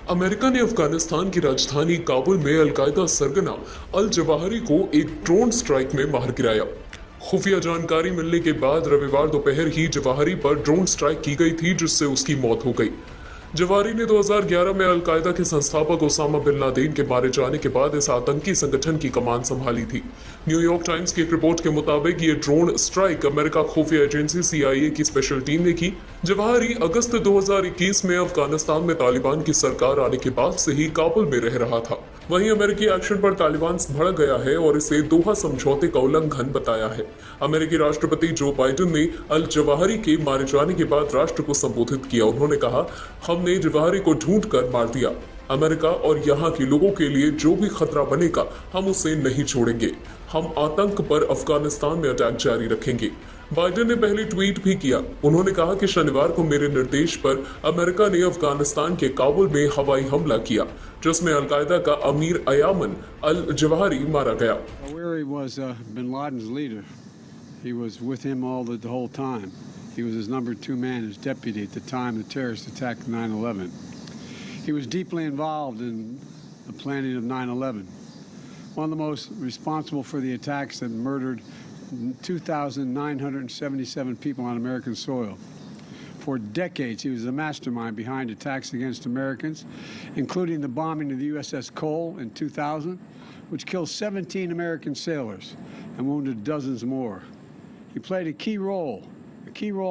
America ने अफगानिस्तान की राजधानी काबुल में अलकायदा सरगना अल जवाहरी को एक ड्रोन स्ट्राइक में मार गिराया। खुफिया जानकारी मिलने के बाद रविवार दोपहर ही जवाहरी पर ड्रोन स्ट्राइक की गई थी, जिससे उसकी मौत हो गई। जवाहरी ने 2011 में अलकायदा के संस्थापक ओसामा बिन लादेन के मारे जाने के बाद इस आतंकी संगठन की कमान संभाली थी। न्यूयॉर्क टाइम्स की एक रिपोर्ट के मुताबिक ये ड्रोन स्ट्राइक अमेरिका खुफिया एजेंसी CIA की स्पेशल टीम ने की। जवाहरी अगस्त 2021 में अफगानिस्तान में तालिबान की सरकार आने के बाद से ही काबुल में रह रहा था। वहीं अमेरिकी एक्शन पर तालिबान भड़क गया है और इसे दोहा समझौते का उल्लंघन बताया है। अमेरिकी राष्ट्रपति जो बाइडेन ने अल जवाहरी के मारे जाने के बाद राष्ट्र को संबोधित किया। उन्होंने कहा, हमने जवाहरी को ढूंढ कर मार दिया। अमेरिका और यहाँ के लोगों के लिए जो भी खतरा बनेगा, हम उसे नहीं छोड़ेंगे। हम आतंक पर अफगानिस्तान में अटैक जारी रखेंगे। बाइडेन ने पहले ट्वीट भी किया। उन्होंने कहा कि शनिवार को मेरे निर्देश पर अमेरिका ने अफगानिस्तान के काबुल में हवाई हमला किया, जिसमें अलकायदा का अमीर अयामन अल जवाहरी मारा गया। Jawahiri was bin Laden's leader. He was with him the whole time. He was his number 2 man, his deputy at the time the terrorist attack 9/11. He was deeply involved in the planning of 9/11. One of the most responsible for the attacks that murdered 2,977 people on American soil. For decades, he was the mastermind behind attacks against Americans, including the bombing of the USS Cole in 2000, which killed 17 American sailors and wounded dozens more. He played a key role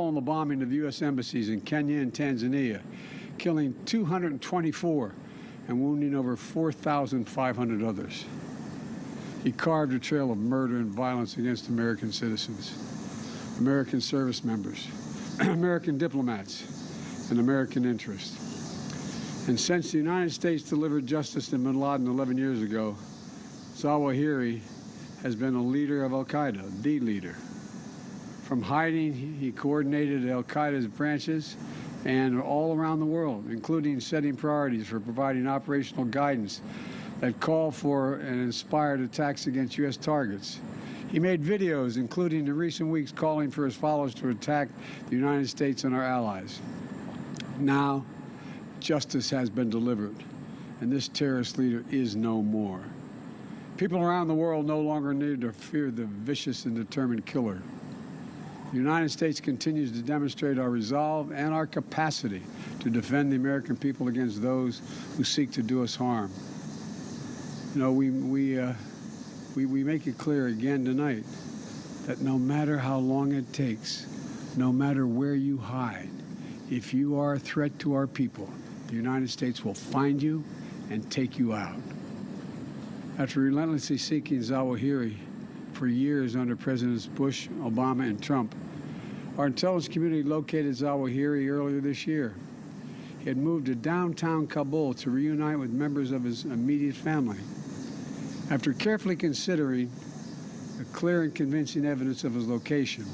in the bombing of U.S. embassies in Kenya and Tanzania, killing 224 and wounding over 4,500 others. He carved a trail of murder and violence against American citizens, American service members, American diplomats, and American interests. And since the United States delivered justice to bin Laden 11 years ago, Zawahiri has been a leader of Al-Qaeda, the leader. From hiding, he coordinated Al-Qaeda's branches and all around the world, including setting priorities for providing operational guidance that call for and inspired attacks against U.S. targets. He made videos, including in recent weeks, calling for his followers to attack the United States and our allies. Now, justice has been delivered, and this terrorist leader is no more. People around the world no longer need to fear the vicious and determined killer. The United States continues to demonstrate our resolve and our capacity to defend the American people against those who seek to do us harm. You know, we make it clear again tonight that no matter how long it takes, no matter where you hide, if you are a threat to our people, the United States will find you and take you out. After relentlessly seeking Zawahiri for years under Presidents Bush, Obama, and Trump, our intelligence community located Zawahiri earlier this year. He had moved to downtown Kabul to reunite with members of his immediate family. After carefully considering the clear and convincing evidence of his location,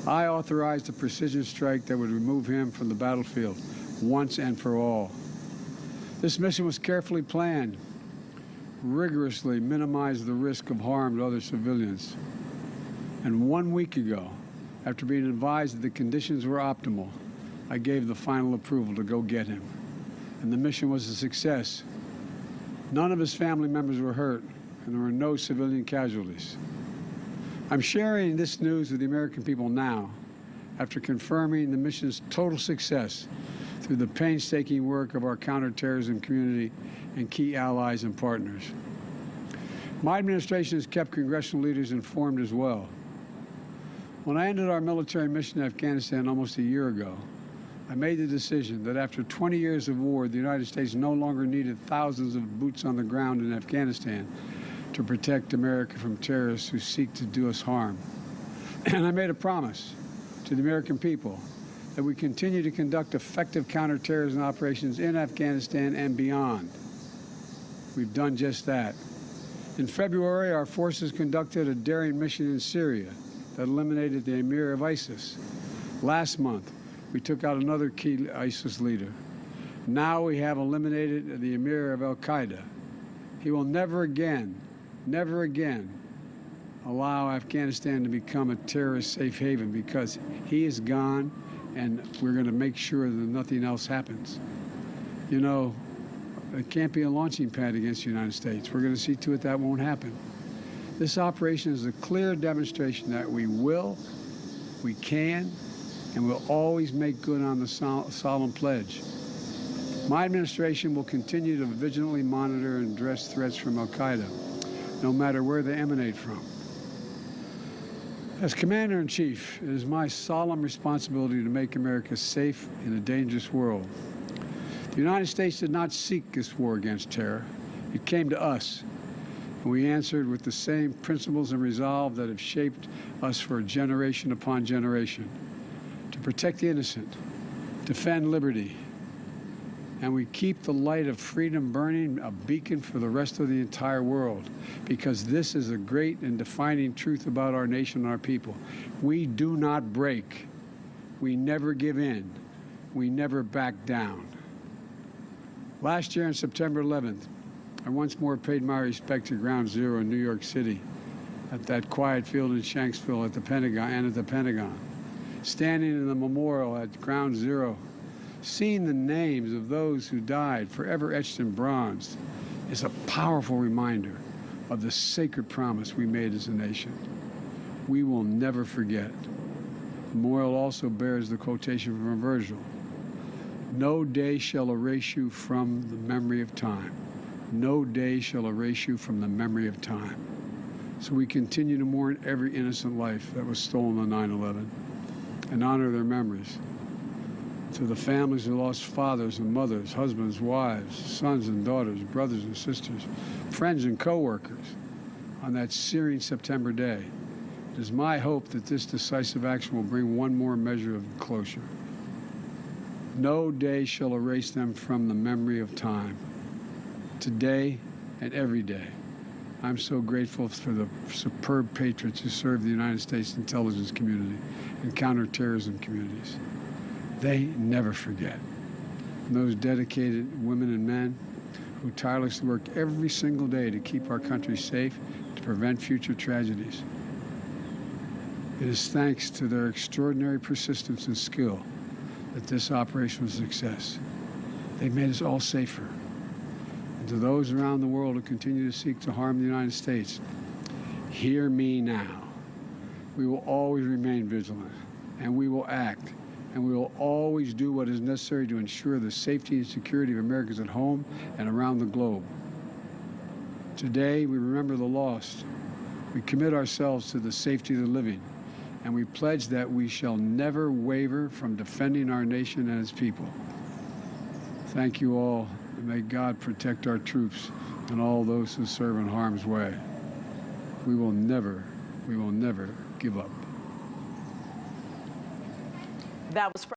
I authorized a precision strike that would remove him from the battlefield once and for all. This mission was carefully planned, rigorously minimized the risk of harm to other civilians. And 1 week ago, after being advised that the conditions were optimal, I gave the final approval to go get him. And the mission was a success. None of his family members were hurt, and there were no civilian casualties. I'm sharing this news with the American people now, after confirming the mission's total success through the painstaking work of our counterterrorism community and key allies and partners. My administration has kept congressional leaders informed as well. When I ended our military mission in Afghanistan almost a year ago, I made the decision that after 20 years of war, the United States no longer needed thousands of boots on the ground in Afghanistan to protect America from terrorists who seek to do us harm. And I made a promise to the American people that we continue to conduct effective counterterrorism operations in Afghanistan and beyond. We've done just that. In February, our forces conducted a daring mission in Syria that eliminated the emir of ISIS. Last month, we took out another key ISIS leader. Now we have eliminated the emir of Al-Qaeda. He will never again allow Afghanistan to become a terrorist safe haven, because he is gone, and we're going to make sure that nothing else happens. You know, It can't be a launching pad against the United States. We're going to see to it that won't happen. This operation is a clear demonstration that we will, we can, and will always make good on the solemn pledge. My administration will continue to vigilantly monitor and address threats from al-Qaeda, no matter where they emanate from. As Commander-in-Chief, it is my solemn responsibility to make America safe in a dangerous world. The United States did not seek this war against terror. It came to us, and we answered with the same principles and resolve that have shaped us for generation upon generation. To protect the innocent, defend liberty, and we keep the light of freedom burning, a beacon for the rest of the entire world, because this is a great and defining truth about our nation and our people. We do not break. We never give in. We never back down. Last year on September 11th, I once more paid my respect to Ground Zero in New York City, at that quiet field in Shanksville at the Pentagon, standing in the memorial at Ground Zero, seeing the names of those who died forever etched in bronze is a powerful reminder of the sacred promise we made as a nation. We will never forget. The memorial also bears the quotation from Virgil: "No day shall erase you from the memory of time. No day shall erase you from the memory of time." So we continue to mourn every innocent life that was stolen on 9/11 and honor their memories. To the families who lost fathers and mothers, husbands, wives, sons and daughters, brothers and sisters, friends and co-workers on that searing September day, it is my hope that this decisive action will bring one more measure of closure. No day shall erase them from the memory of time. Today and every day, I'm so grateful for the superb patriots who serve the United States intelligence community and counterterrorism communities. They never forget. And those dedicated women and men who tirelessly work every single day to keep our country safe, to prevent future tragedies. It is thanks to their extraordinary persistence and skill that this operation was a success. They made us all safer. And to those around the world who continue to seek to harm the United States, hear me now. We will always remain vigilant, and we will act, and we will always do what is necessary to ensure the safety and security of Americans at home and around the globe. Today, we remember the lost. We commit ourselves to the safety of the living, and we pledge that we shall never waver from defending our nation and its people. Thank you all, and may God protect our troops and all those who serve in harm's way. We will never give up. That was